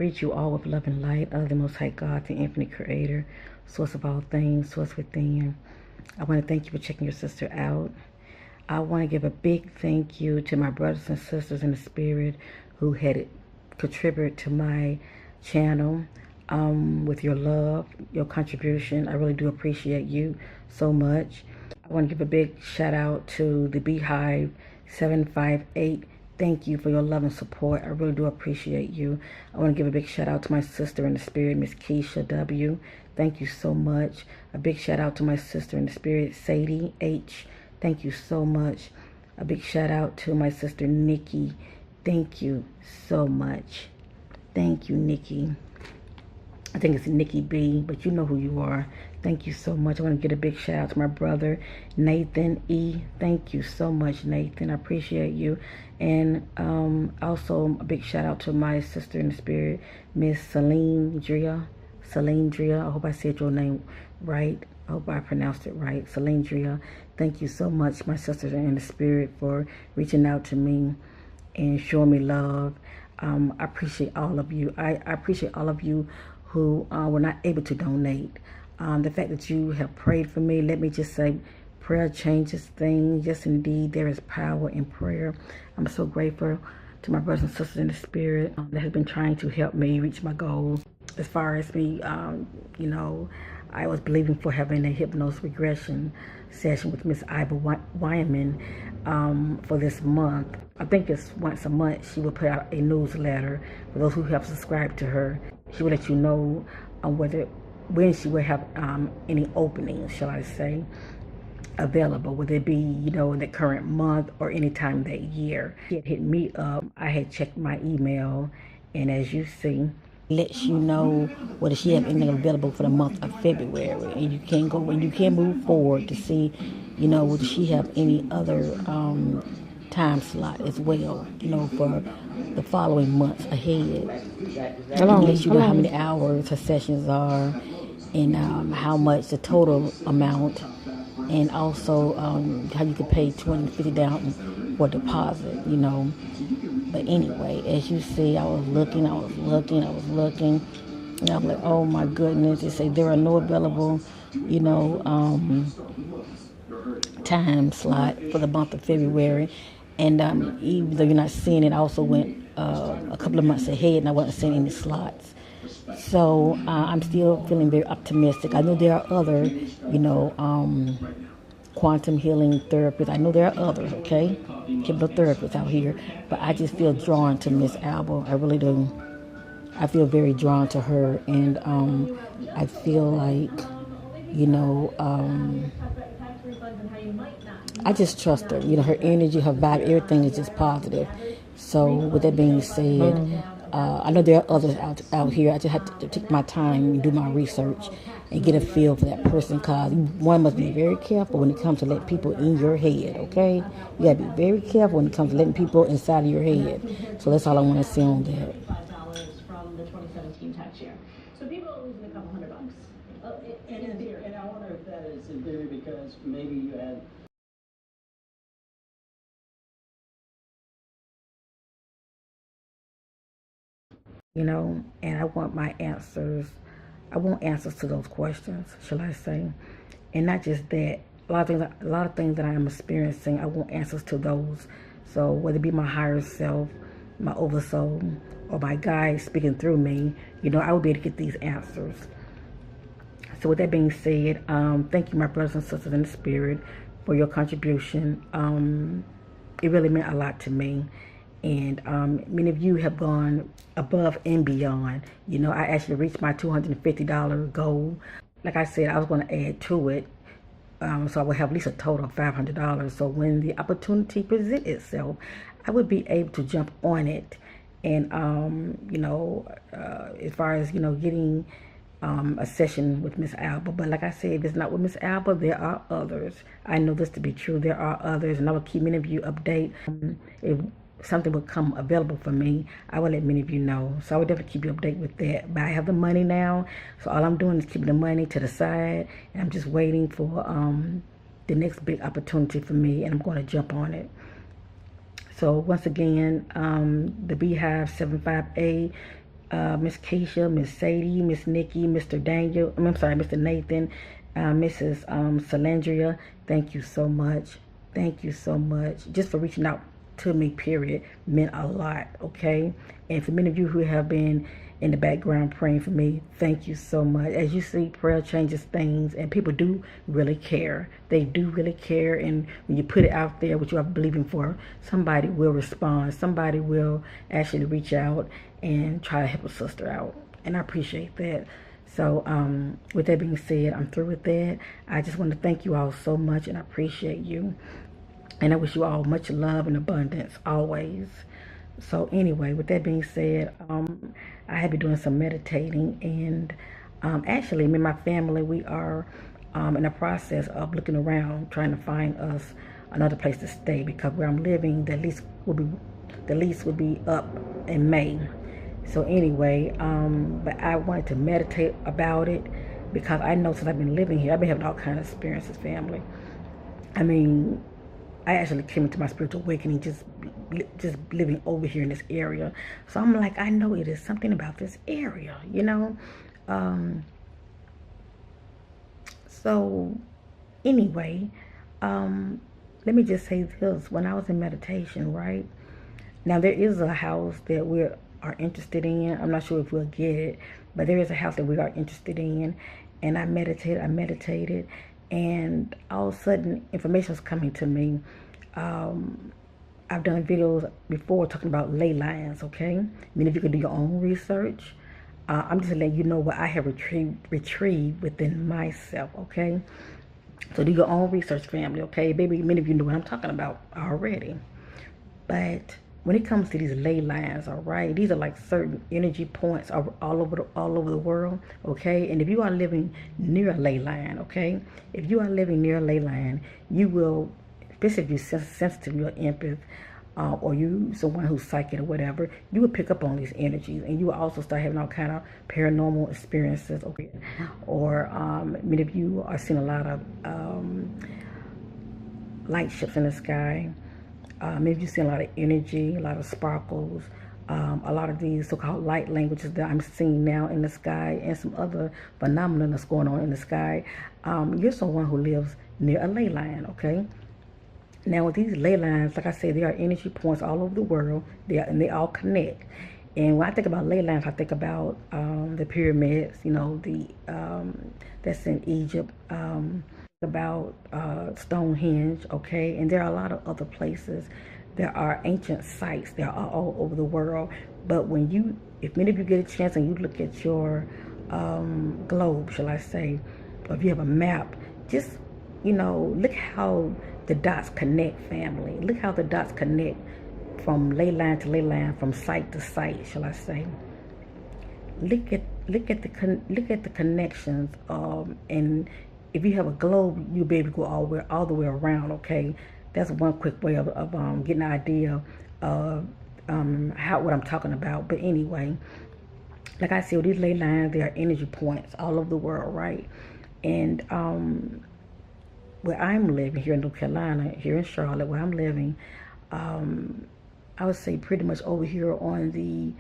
greet you all with love and light of the Most High God, the infinite creator, source of all things, source within. I want to thank you for checking your sister out. I want to give a big thank you to my brothers and sisters in the spirit who had contributed to my channel with your love, your contribution. I really do appreciate you so much. I want to give a big shout out to the Beehive 758. Thank you for your love and support. I really do appreciate you. I want to give a big shout out to my sister in the spirit, Miss Keisha W. Thank you so much. A big shout out to my sister in the spirit, Sadie H. Thank you so much. A big shout out to my sister, Nikki. Thank you so much. Thank you, Nikki. I think it's Nikki B, but you know who you are. Thank you so much. I want to get a big shout out to my brother, Nathan E. Thank you so much, Nathan. I appreciate you. And also a big shout out to my sister in the spirit, Miss Celine Drea. Celine Drea. I hope I said your name right. I hope I pronounced it right. Celine Drea. Thank you so much, my sisters in the spirit, for reaching out to me and showing me love. I appreciate all of you. I appreciate all of you who were not able to donate. The fact that you have prayed for me, let me just say, prayer changes things. Yes, indeed, there is power in prayer. I'm so grateful to my brothers and sisters in the spirit that have been trying to help me reach my goals. As far as me, you know, I was believing for having a hypnosis regression session with Miss Iva Wyman for this month. I think it's once a month she will put out a newsletter for those who have subscribed to her. She will let you know when she will have any openings, shall I say, available, whether it be, you know, in the current month or any time that year. She had hit me up. I had checked my email, and as you see, lets you know whether she have anything available for the month of February, and you can go and you can move forward to see, you know, whether she have any other time slot as well, you know, for the following months ahead. It lets you know how many hours her sessions are, and how much the total amount, and also how you could pay $250 down for deposit, you know. But anyway, as you see, I was looking, and I'm like, oh my goodness, they say there are no available, you know, time slot for the month of February. And even though you're not seeing it, I also went a couple of months ahead, and I wasn't seeing any slots. So I'm still feeling very optimistic. I know there are other, you know, quantum healing therapists. I know there are others, okay, hypnotherapists out here, but I just feel drawn to Miss Alba. I really do. I feel very drawn to her, and I feel like, you know, I just trust her. You know, her energy, her vibe, everything is just positive. So with that being said, I know there are others out here. I just have to take my time and do my research and get a feel for that person, because one must be very careful when it comes to letting people in your head, okay? You got to be very careful when it comes to letting people inside of your head. So that's all I want to say on that. From the 2017 tax year. So people are losing a couple $100. And I wonder if that is in theory because maybe you had... You know, and I want my answers. I want answers to those questions, shall I say? And not just that. A lot of things that I am experiencing, I want answers to those. So whether it be my higher self, my oversoul, or my guide speaking through me, you know, I will be able to get these answers. So with that being said, thank you, my brothers and sisters in the spirit, for your contribution. It really meant a lot to me. And many of you have gone above and beyond. You know, I actually reached my $250 goal. Like I said, I was going to add to it, so I would have at least a total of $500. So when the opportunity presents itself, I would be able to jump on it. And you know, as far as, you know, getting a session with Miss Alba. But like I said, if it's not with Miss Alba, there are others. I know this to be true. There are others, and I will keep many of you updated. If something will come available for me, I will let many of you know. So I will definitely keep you updated with that. But I have the money now, so all I'm doing is keeping the money to the side, and I'm just waiting for the next big opportunity for me, and I'm going to jump on it. So once again, the Beehive 75A, Miss Keisha, Miss Sadie, Miss Nikki, Mr. Daniel, I'm sorry, Mr. Nathan, Mrs. Salandria, thank you so much. Thank you so much. Just for reaching out to me, period, meant a lot, okay? And for many of you who have been in the background praying for me, thank you so much. As you see, prayer changes things, and people do really care. They do really care, and when you put it out there, what you are believing for, somebody will respond. Somebody will actually reach out and try to help a sister out, and I appreciate that. So with that being said, I'm through with that. I just want to thank you all so much, and I appreciate you. And I wish you all much love and abundance always. So anyway, with that being said, I have been doing some meditating, and actually, me and my family, we are in the process of looking around, trying to find us another place to stay, because where I'm living, the lease will be up in May. So anyway, but I wanted to meditate about it, because I know since I've been living here, I've been having all kinds of experiences, family. I mean, I actually came into my spiritual awakening just living over here in this area. So I'm like, I know it is something about this area, you know. So anyway, let me just say this: when I was in meditation, right now, there is a house that we are interested in. I'm not sure if we'll get it, but there is a house that we are interested in. And I meditated, and all of a sudden information was coming to me. I've done videos before talking about ley lines, okay? I mean, if you can do your own research, I'm just letting you know what I have retrieved within myself, okay? So do your own research, family, okay? Maybe many of you know what I'm talking about already. But when it comes to these ley lines, all right, these are like certain energy points all over the world, okay? And if you are living near a ley line, okay, if you are living near a ley line, you will, especially if you're sensitive, you're empath, or you someone who's psychic or whatever, you will pick up on these energies, and you will also start having all kind of paranormal experiences, okay? Or many of you are seeing a lot of light ships in the sky. Maybe you've seen a lot of energy, a lot of sparkles, a lot of these so-called light languages that I'm seeing now in the sky, and some other phenomena that's going on in the sky. You're someone who lives near a ley line, okay? Now with these ley lines, like I said, there are energy points all over the world, and they all connect. And when I think about ley lines, I think about the pyramids, you know, that's in Egypt, about Stonehenge, okay? And there are a lot of other places. There are ancient sites. They're all over the world. But if many of you get a chance and you look at your globe, shall I say, or if you have a map, just, you know, look how the dots connect, family. Look how the dots connect from ley line to ley line, from site to site, shall I say. Look at the connections, and if you have a globe, you'll be able to go all the way around, okay? That's one quick way of getting an idea of what I'm talking about. But anyway, like I said, with these ley lines, there are energy points all over the world, right? And where I'm living here in North Carolina, here in Charlotte, where I'm living, I would say pretty much over here on the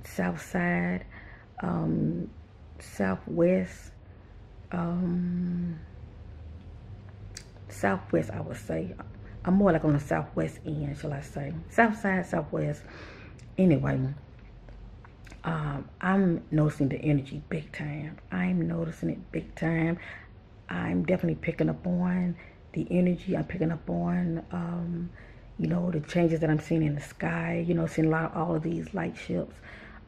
south side, southwest, southwest, I would say. I'm more like on the southwest end, shall I say. South side, southwest. Anyway, I'm noticing the energy big time. I'm noticing it big time. I'm definitely picking up on the energy. I'm picking up on, you know, the changes that I'm seeing in the sky. You know, seeing all of these light ships.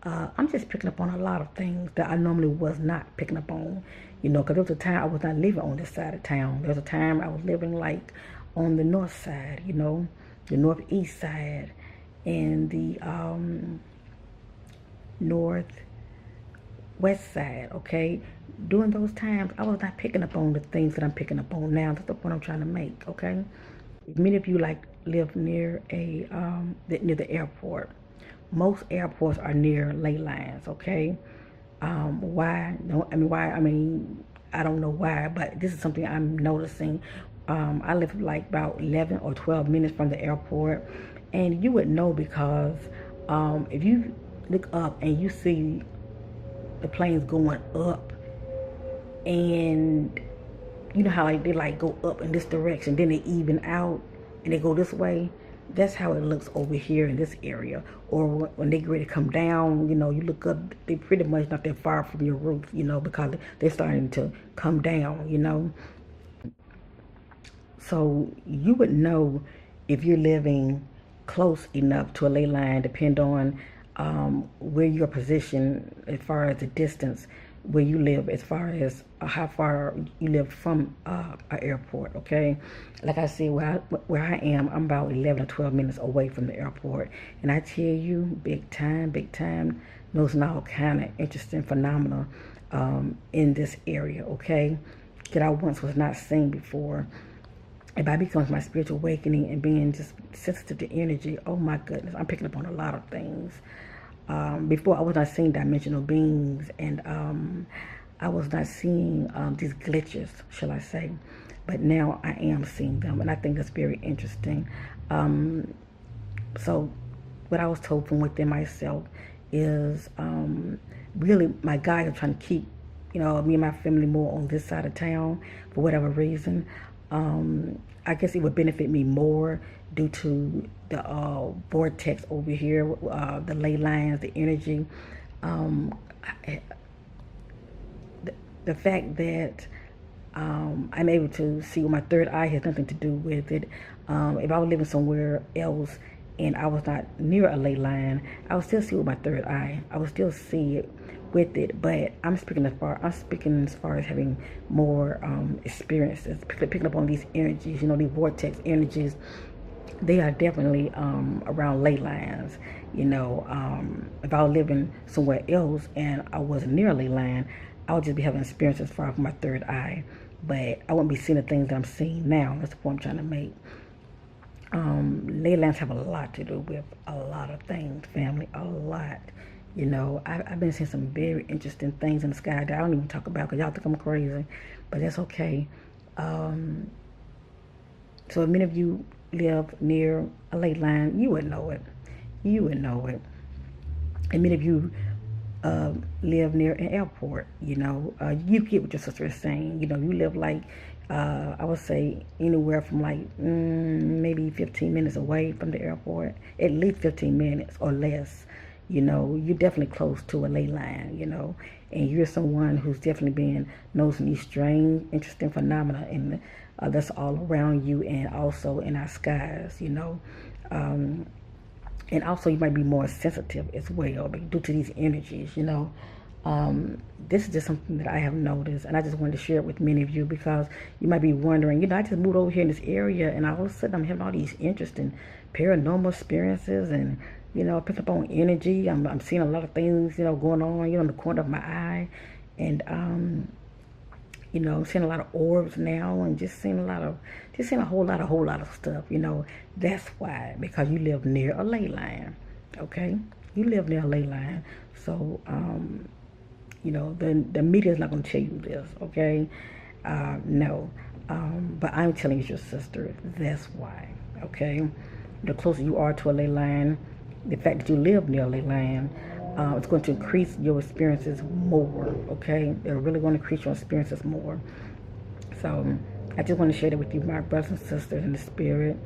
I'm just picking up on a lot of things that I normally was not picking up on. You know, because there was a time I was not living on this side of town. There was a time I was living like on the north side, you know, the northeast side, and the northwest side, okay? During those times, I was not picking up on the things that I'm picking up on now. That's the point I'm trying to make, okay? Many of you live near near the airport. Most airports are near ley lines, okay? Why? No, I mean, why? I mean, I don't know why, but this is something I'm noticing. I live like about 11 or 12 minutes from the airport, and you would know because if you look up and you see the planes going up, and you know how like they like go up in this direction, then they even out and they go this way. That's how it looks over here in this area. Or when they get ready to come down, you know, you look up, they pretty much not that far from your roof, you know, because they're starting to come down, you know. So you would know if you're living close enough to a ley line, depend on where your position as far as the distance where you live, as far as how far you live from an airport. Okay, like I said, where I am, I'm about 11 or 12 minutes away from the airport, and I tell you, big time, noticing all kind of interesting phenomena in this area. Okay, that I once was not seen before. And by becomes my spiritual awakening and being just sensitive to energy, oh my goodness, I'm picking up on a lot of things. Before I was not seeing dimensional beings, and I was not seeing these glitches, shall I say. But now I am seeing them, and I think that's very interesting. So what I was told from within myself is really my guide is trying to keep, you know, me and my family more on this side of town for whatever reason. I guess it would benefit me more due to the vortex over here, the ley lines, the energy. The fact that I'm able to see with my third eye has nothing to do with it. If I was living somewhere else and I was not near a ley line, I would still see with my third eye. I would still see it with it, but I'm speaking as far as having more experiences, picking up on these energies, you know, these vortex energies. They are definitely around ley lines. You know, if I was living somewhere else and I wasn't near a ley line, I would just be having experiences as far as my third eye, but I wouldn't be seeing the things that I'm seeing now. That's the point I'm trying to make. Ley lines have a lot to do with a lot of things, family, a lot. You know, I've been seeing some very interesting things in the sky that I don't even talk about because y'all think I'm crazy, but that's okay. So if many of you live near a ley line, you would know it. You would know it. And many of you live near an airport, you know, you get what your sister is saying. You know, you live like, I would say anywhere from like maybe 15 minutes away from the airport, at least 15 minutes or less. You know, you're definitely close to a ley line, you know, and you're someone who's definitely been noticing these strange, interesting phenomena in that's all around you and also in our skies, you know. And also you might be more sensitive as well due to these energies, you know. This is just something that I have noticed, and I just wanted to share it with many of you because you might be wondering, you know, I just moved over here in this area and all of a sudden I'm having all these interesting paranormal experiences and, you know, picking up on energy. I'm seeing a lot of things, you know, going on, you know, in the corner of my eye. And, you know, I'm seeing a lot of orbs now and just seeing a whole lot of stuff, you know. That's why, because you live near a ley line, okay? You live near a ley line. So, you know, the media is not going to tell you this, okay? No. But I'm telling you, your sister, that's why, okay? The closer you are to a ley line, the fact that you live near a ley line, it's going to increase your experiences more, okay? They're really going to increase your experiences more. So I just want to share that with you, my brothers and sisters in the spirit.